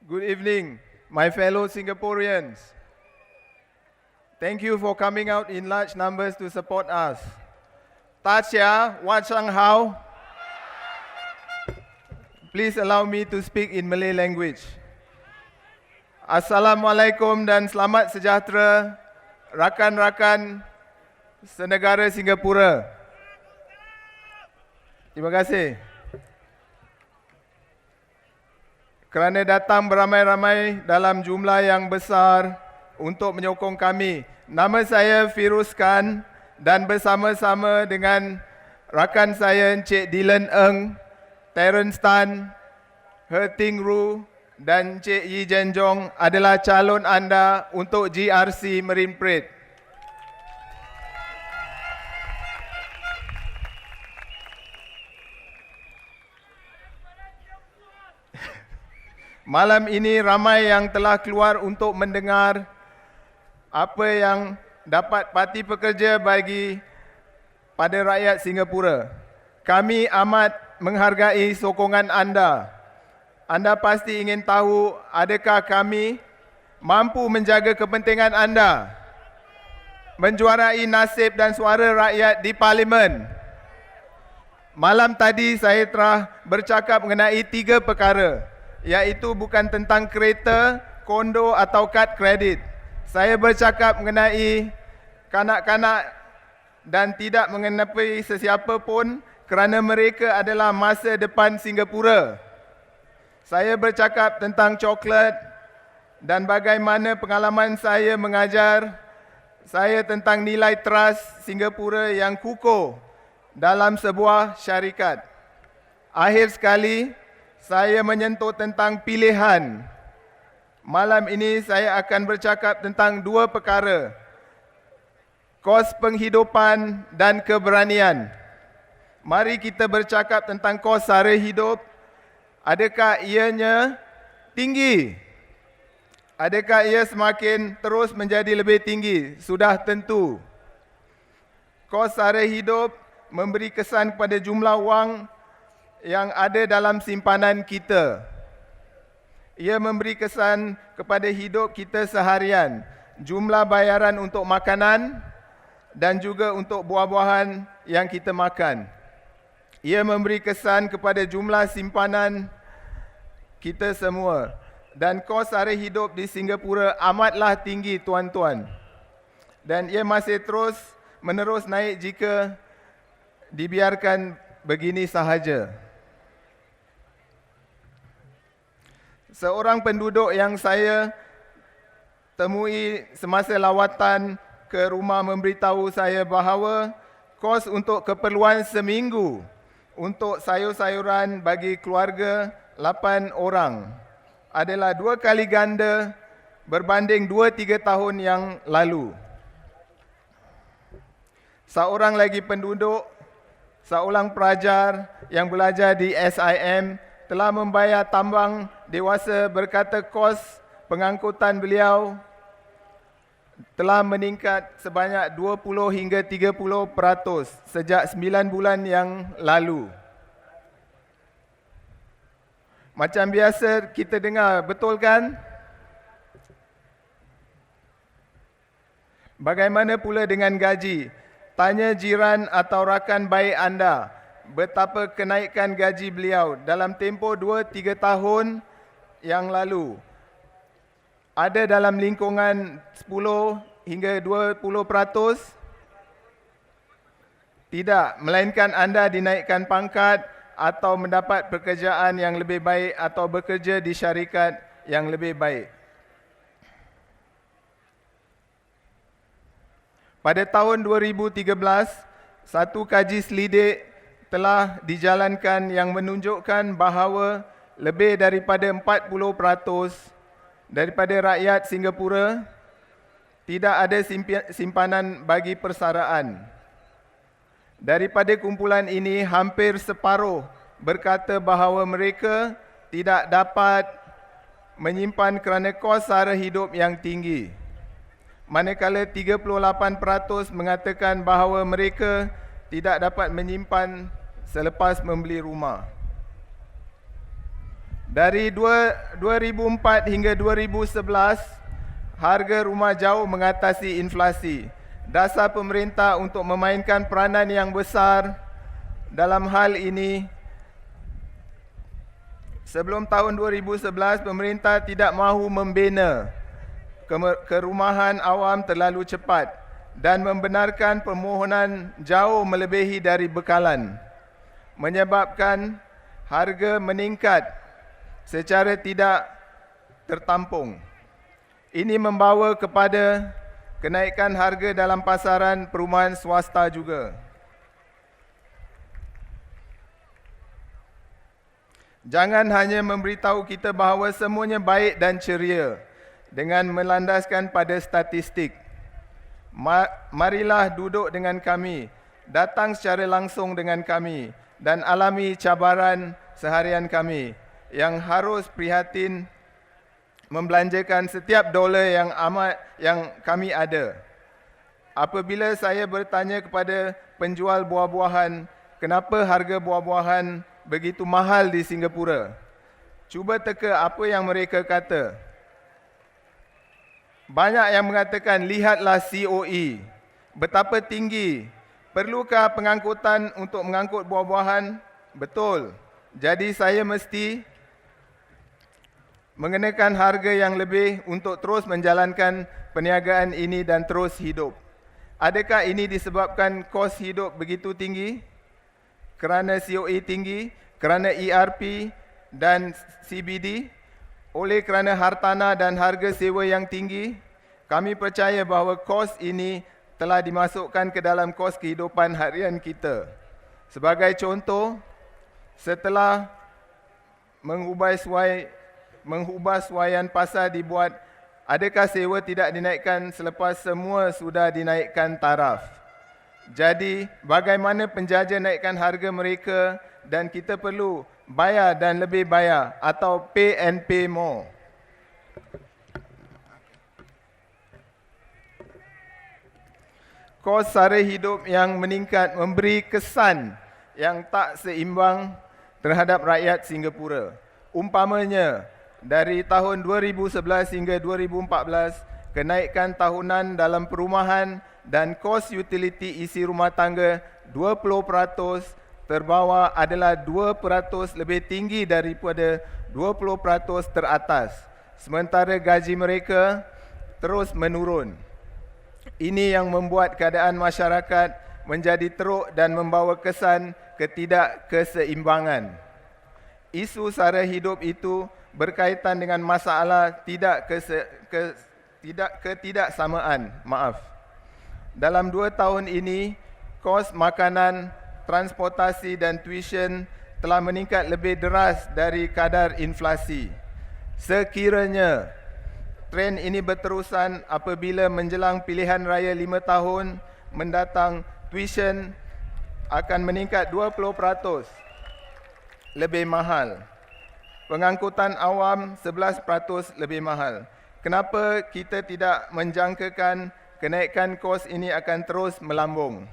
Good evening, my fellow Singaporeans. Thank you for coming out in large numbers to support us. Ta Chia, Wat Sang Hao. Please allow me to speak in Malay language. Assalamualaikum dan selamat sejahtera rakan-rakan senegara Singapura. Terima kasih kerana datang beramai-ramai dalam jumlah yang besar untuk menyokong kami. Nama saya Firuz Khan dan bersama-sama dengan rakan saya Encik Dylan Ng, Terence Tan, He Ting Ru dan Encik Yi Jenjong adalah calon anda untuk GRC Marine Parade. Malam ini ramai yang telah keluar untuk mendengar apa yang dapat Parti Pekerja bagi pada rakyat Singapura. Kami amat menghargai sokongan anda. Anda pasti ingin tahu adakah kami mampu menjaga kepentingan anda, menjuarai nasib dan suara rakyat di Parlimen. Malam tadi saya telah bercakap mengenai 3 perkara, iaitu bukan tentang kereta, kondo atau kad kredit. Saya bercakap mengenai kanak-kanak dan tidak mengenapi sesiapa pun kerana mereka adalah masa depan Singapura. Saya bercakap tentang coklat dan bagaimana pengalaman saya mengajar saya tentang nilai trust Singapura yang kukuh dalam sebuah syarikat. Akhir sekali, saya menyentuh tentang pilihan. Malam ini saya akan bercakap tentang 2 perkara. Kos penghidupan dan keberanian. Mari kita bercakap tentang kos sara hidup. Adakah ianya tinggi? Adakah ia semakin terus menjadi lebih tinggi? Sudah tentu. Kos sara hidup memberi kesan kepada jumlah wang yang ada dalam simpanan kita. Ia memberi kesan kepada hidup kita seharian, jumlah bayaran untuk makanan dan juga untuk buah-buahan yang kita makan. Ia memberi kesan kepada jumlah simpanan kita semua. Dan kos sara hidup di Singapura amatlah tinggi, tuan-tuan. Dan ia masih terus menerus naik jika dibiarkan begini sahaja. Seorang penduduk yang saya temui semasa lawatan ke rumah memberitahu saya bahawa kos untuk keperluan seminggu untuk sayur-sayuran bagi keluarga 8 orang adalah 2 kali ganda berbanding 2-3 tahun yang lalu. Seorang lagi penduduk, seorang pelajar yang belajar di SIM telah membayar tambang dewasa berkata kos pengangkutan beliau telah meningkat sebanyak 20 hingga 30% sejak 9 bulan yang lalu. Macam biasa kita dengar, betul kan? Bagaimana pula dengan gaji? Tanya jiran atau rakan baik anda betapa kenaikan gaji beliau dalam tempoh 2-3 tahun yang lalu. Ada dalam lingkungan 10 hingga 20%? Tidak, melainkan anda dinaikkan pangkat atau mendapat pekerjaan yang lebih baik atau bekerja di syarikat yang lebih baik. Pada tahun 2013, satu kaji selidik telah dijalankan yang menunjukkan bahawa lebih daripada 40% daripada rakyat Singapura tidak ada simpanan bagi persaraan. Daripada kumpulan ini, hampir separuh berkata bahawa mereka tidak dapat menyimpan kerana kos sara hidup yang tinggi. Manakala 38% mengatakan bahawa mereka tidak dapat menyimpan selepas membeli rumah. Dari 2004 hingga 2011, harga rumah jauh mengatasi inflasi. Dasar pemerintah untuk memainkan peranan yang besar dalam hal ini. Sebelum tahun 2011, pemerintah tidak mahu membina kerumahan awam terlalu cepat dan membenarkan permohonan jauh melebihi dari bekalan, menyebabkan harga meningkat secara tidak tertampung. Ini membawa kepada kenaikan harga dalam pasaran perumahan swasta juga. Jangan hanya memberitahu kita bahawa semuanya baik dan ceria dengan melandaskan pada statistik. Marilah duduk dengan kami, datang secara langsung dengan kami dan alami cabaran seharian kami yang harus prihatin membelanjakan setiap dolar yang kami ada. Apabila saya bertanya kepada penjual buah-buahan, kenapa harga buah-buahan begitu mahal di Singapura? Cuba teka apa yang mereka kata. Banyak yang mengatakan, lihatlah COE, betapa tinggi. Perlukah pengangkutan untuk mengangkut buah-buahan? Betul. Jadi saya mesti mengenakan harga yang lebih untuk terus menjalankan perniagaan ini dan terus hidup. Adakah ini disebabkan kos hidup begitu tinggi? Kerana COE tinggi, kerana ERP dan CBD, oleh kerana hartanah dan harga sewa yang tinggi? Kami percaya bahawa kos ini telah dimasukkan ke dalam kos kehidupan harian kita. Sebagai contoh, setelah mengubah suaian pasar dibuat, adakah sewa tidak dinaikkan selepas semua sudah dinaikkan taraf? Jadi, bagaimana penjajah naikkan harga mereka dan kita perlu bayar dan lebih bayar atau pay and pay more? Kos sara hidup yang meningkat memberi kesan yang tak seimbang terhadap rakyat Singapura. Umpamanya, dari tahun 2011 hingga 2014, kenaikan tahunan dalam perumahan dan kos utiliti isi rumah tangga 20% terbawah adalah 2% lebih tinggi daripada 20% teratas. Sementara gaji mereka terus menurun. Ini yang membuat keadaan masyarakat menjadi teruk dan membawa kesan ketidakkeseimbangan. Isu sara hidup itu berkaitan dengan masalah ketidaksamaan. Dalam 2 tahun ini, kos makanan, transportasi dan tuition telah meningkat lebih deras dari kadar inflasi. Sekiranya trend ini berterusan apabila menjelang pilihan raya 5 tahun mendatang, tuition akan meningkat 20% lebih mahal. Pengangkutan awam 11% lebih mahal. Kenapa kita tidak menjangkakan kenaikan kos ini akan terus melambung?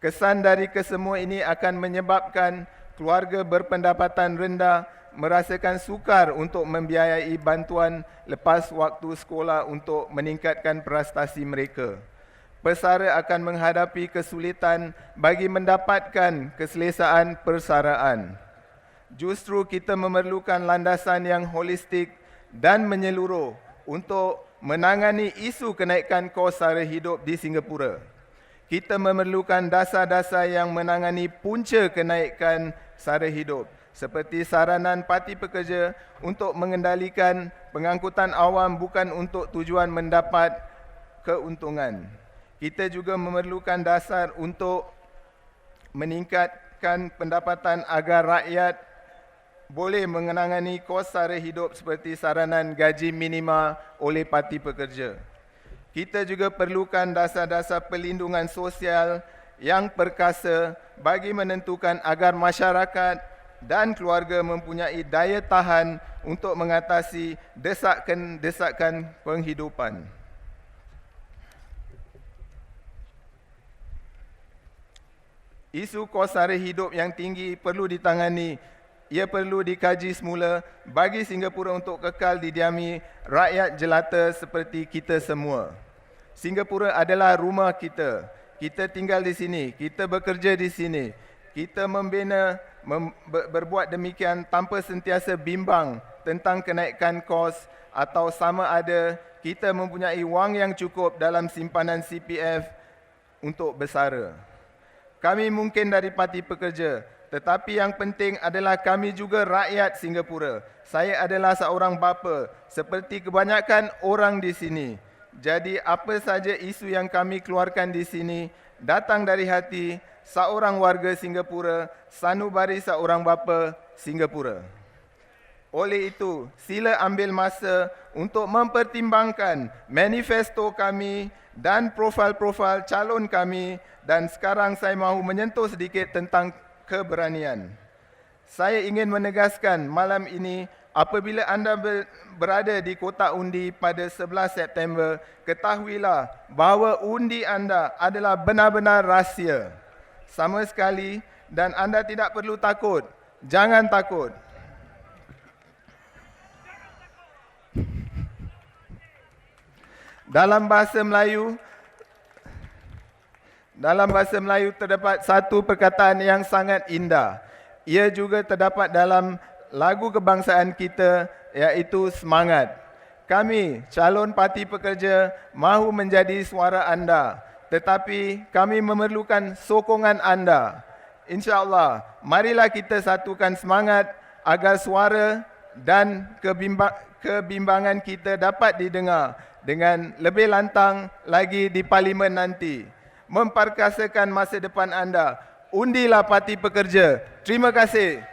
Kesan dari kesemua ini akan menyebabkan keluarga berpendapatan rendah merasakan sukar untuk membiayai bantuan lepas waktu sekolah untuk meningkatkan prestasi mereka. Pesara akan menghadapi kesulitan bagi mendapatkan keselesaan persaraan. Justru kita memerlukan landasan yang holistik dan menyeluruh untuk menangani isu kenaikan kos sara hidup di Singapura. Kita memerlukan dasar-dasar yang menangani punca kenaikan sara hidup, seperti saranan parti pekerja untuk mengendalikan pengangkutan awam bukan untuk tujuan mendapat keuntungan. Kita juga memerlukan dasar untuk meningkatkan pendapatan agar rakyat boleh mengenangani kos sara hidup seperti saranan gaji minima oleh parti pekerja. Kita juga perlukan dasar-dasar perlindungan sosial yang perkasa bagi menentukan agar masyarakat dan keluarga mempunyai daya tahan untuk mengatasi desakan penghidupan. Isu kos sara hidup yang tinggi perlu ditangani ia perlu dikaji semula bagi Singapura untuk kekal didiami rakyat jelata seperti kita semua. Singapura adalah rumah kita. Kita tinggal di sini, kita bekerja di sini. Kita berbuat demikian tanpa sentiasa bimbang tentang kenaikan kos atau sama ada kita mempunyai wang yang cukup dalam simpanan CPF untuk bersara. Kami mungkin dari Parti Pekerja, tetapi yang penting adalah kami juga rakyat Singapura. Saya adalah seorang bapa seperti kebanyakan orang di sini. Jadi apa saja isu yang kami keluarkan di sini datang dari hati seorang warga Singapura, sanubari seorang bapa Singapura. Oleh itu, sila ambil masa untuk mempertimbangkan manifesto kami dan profil-profil calon kami, dan sekarang saya mahu menyentuh sedikit tentang keberanian. Saya ingin menegaskan malam ini, apabila anda berada di kotak undi pada 11 September, ketahuilah bahawa undi anda adalah benar-benar rahsia. Sama sekali, dan anda tidak perlu takut. Jangan takut. Dalam bahasa Melayu terdapat satu perkataan yang sangat indah. Ia juga terdapat dalam lagu kebangsaan kita, iaitu semangat. Kami, calon Parti Pekerja, mahu menjadi suara anda, tetapi kami memerlukan sokongan anda. InsyaAllah, marilah kita satukan semangat agar suara dan kebimbangan kita dapat didengar dengan lebih lantang lagi di Parlimen nanti. Memperkasakan masa depan anda. Undilah Parti Pekerja. Terima kasih.